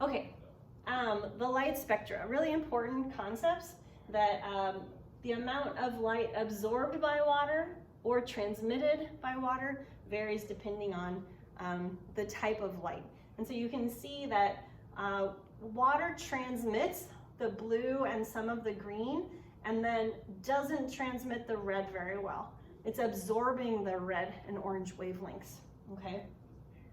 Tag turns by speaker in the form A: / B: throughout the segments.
A: Okay, the light spectra, really important concepts that the amount of light absorbed by water or transmitted by water varies depending on the type of light. And so you can see that water transmits the blue and some of the green, and then doesn't transmit the red very well. It's absorbing the red and orange wavelengths, okay?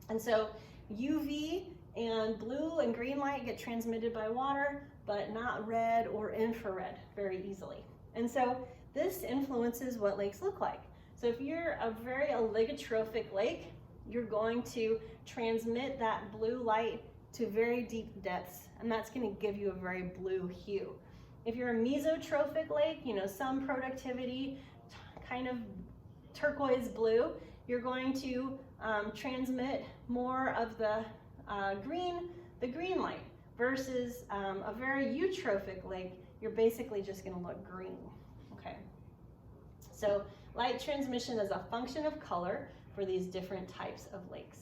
A: And so UV and blue and green light get transmitted by water, but not red or infrared very easily. And so this influences what lakes look like. So if you're a very oligotrophic lake, you're going to transmit that blue light to very deep depths, and that's going to give you a very blue hue. If you're a mesotrophic lake, you know, some productivity, kind of turquoise blue, you're going to transmit more of the green light, versus a very eutrophic lake, you're basically just going to look green, okay? So light transmission is a function of color for these different types of lakes.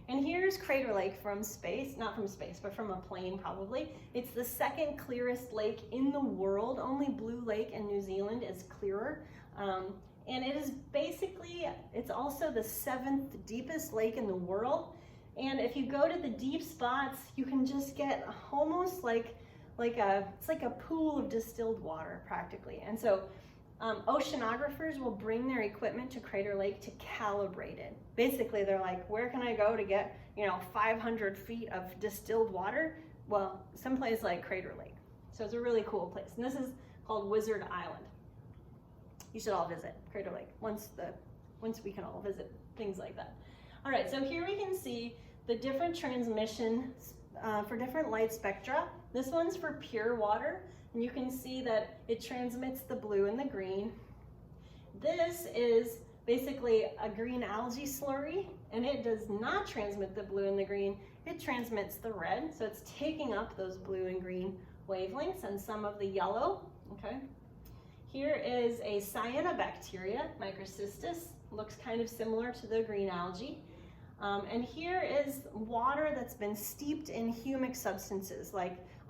A: And here's Crater Lake from space, not from space, but from a plane probably. It's the second clearest lake in the world. Only Blue Lake in New Zealand is clearer. And it is basically, it's also the 7th deepest lake in the world. And if you go to the deep spots, you can just get almost it's like a pool of distilled water practically. And so oceanographers will bring their equipment to Crater Lake to calibrate it. Basically, they're like, where can I go to get, 500 feet of distilled water? Well, someplace like Crater Lake. So it's a really cool place. And this is called Wizard Island. You should all visit Crater Lake once we can all visit things like that. All right, so here we can see the different transmissions for different light spectra. This one's for pure water, and you can see that it transmits the blue and the green. This is basically a green algae slurry, and it does not transmit the blue and the green. It transmits the red, so it's taking up those blue and green wavelengths and some of the yellow, okay? Here is a cyanobacteria, microcystis, looks kind of similar to the green algae. And here is water that's been steeped in humic substances,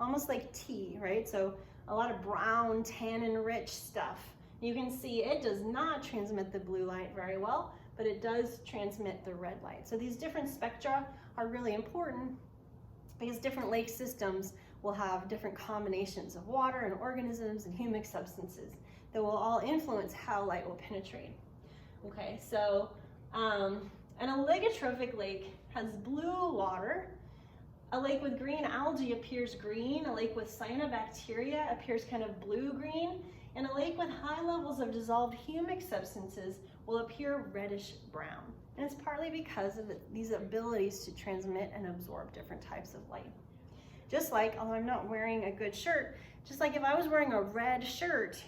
A: almost like tea, right? So a lot of brown, tannin-rich stuff. You can see it does not transmit the blue light very well, but it does transmit the red light. So these different spectra are really important because different lake systems will have different combinations of water and organisms and humic substances that will all influence how light will penetrate. Okay, so an oligotrophic lake has blue water. A lake with green algae appears green. A lake with cyanobacteria appears kind of blue-green. And a lake with high levels of dissolved humic substances will appear reddish-brown. And it's partly because of these abilities to transmit and absorb different types of light. Just like, although I'm not wearing a good shirt, just like if I was wearing a red shirt,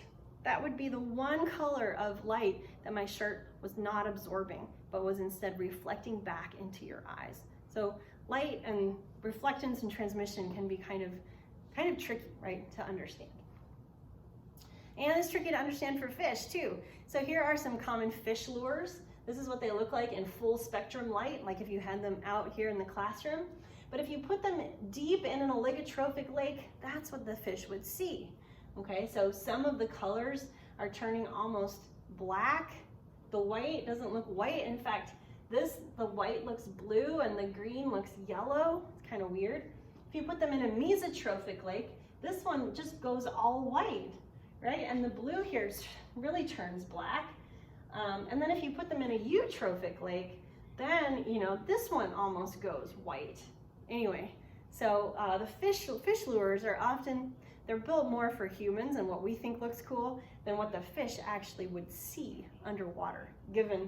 A: that would be the one color of light that my shirt was not absorbing, but was instead reflecting back into your eyes. So light and reflectance and transmission can be kind of tricky, right, to understand. And it's tricky to understand for fish too. So here are some common fish lures. This is what they look like in full spectrum light, like if you had them out here in the classroom. But if you put them deep in an oligotrophic lake, that's what the fish would see. Okay, so some of the colors are turning almost black. The white doesn't look white. In fact, the white looks blue and the green looks yellow. It's kind of weird. If you put them in a mesotrophic lake, this one just goes all white, right? And the blue here really turns black. And then if you put them in a eutrophic lake, then, this one almost goes white. Anyway, so the fish lures are often, they're built more for humans and what we think looks cool than what the fish actually would see underwater, given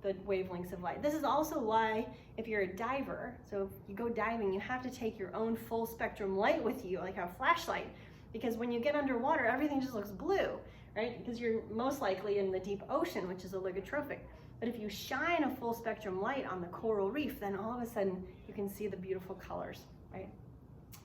A: the wavelengths of light. This is also why if you're a diver, so if you go diving, you have to take your own full spectrum light with you, like a flashlight, because when you get underwater, everything just looks blue, right? Because you're most likely in the deep ocean, which is oligotrophic. But if you shine a full spectrum light on the coral reef, then all of a sudden you can see the beautiful colors, right?